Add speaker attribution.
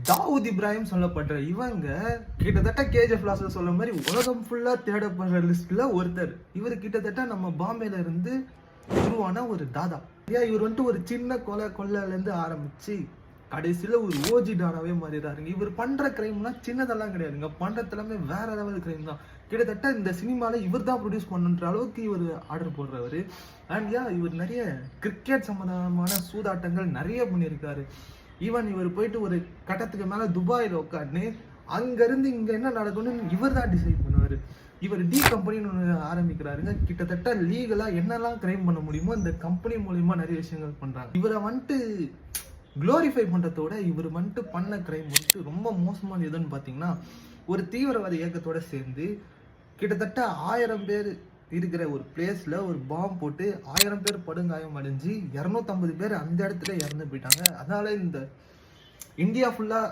Speaker 1: தாவூத் இப்ராஹிம் சொல்லப்படுற இவங்க கிட்டத்தட்ட கேஜிஎஃப் லாஸ்ல சொல்ல மாதிரி உலகம் ஃபுல்லா தேடப்படுற லிஸ்ட்ல ஒருத்தர். இவர் கிட்டத்தட்ட நம்ம பாம்பேல இருந்து உருவான ஒரு தாதா. இவர் வந்துட்டு ஒரு சின்ன கொள்ளையில இருந்து ஆரம்பிச்சு கடைசியில ஒரு ஓஜி டானாவே மாறிடுறாருங்க. இவர் பண்ற கிரைம்லாம் சின்னதெல்லாம் கிடையாதுங்க, பண்றது எல்லாமே வேற லெவல் கிரைம் தான். கிட்டத்தட்ட இந்த சினிமால இவர் தான் ப்ரொடியூஸ் பண்ணுன்ற அளவுக்கு இவர் ஆர்டர் போடுறவர். அண்ட் இவர் நிறைய கிரிக்கெட் சம்பந்தமான சூதாட்டங்கள் நிறைய பண்ணியிருக்காரு. ஈவன் இவர் போயிட்டு ஒரு கட்டத்துக்கு மேல துபாயில உட்காந்து அங்க இருந்து இங்க என்ன நடக்கணும்னு இவர் தான் டிசைட் பண்ணுவாரு. இவர் டி கம்பெனின்னு ஒன்று ஆரம்பிக்கிறாருங்க. கிட்டத்தட்ட லீகலா என்னெல்லாம் கிரைம் பண்ண முடியுமோ இந்த கம்பெனி மூலியமா நிறைய விஷயங்கள் பண்றாங்க. இவரை வந்துட்டு குளோரிஃபை பண்றதோட இவர் வந்துட்டு பண்ண கிரைம் வந்துட்டு ரொம்ப மோசமான எதுன்னு பாத்தீங்கன்னா, ஒரு தீவிரவாத இயக்கத்தோட சேர்ந்து கிட்டத்தட்ட 1000 பேர் இருக்கிற ஒரு பிளேஸ்ல ஒரு பாம்பு போட்டு 1000 பேர் படுகாயம் அடைஞ்சு 250 பேர் அந்த இடத்துல இறந்து போயிட்டாங்க. அதனால இந்த இந்தியா ஃபுல்லா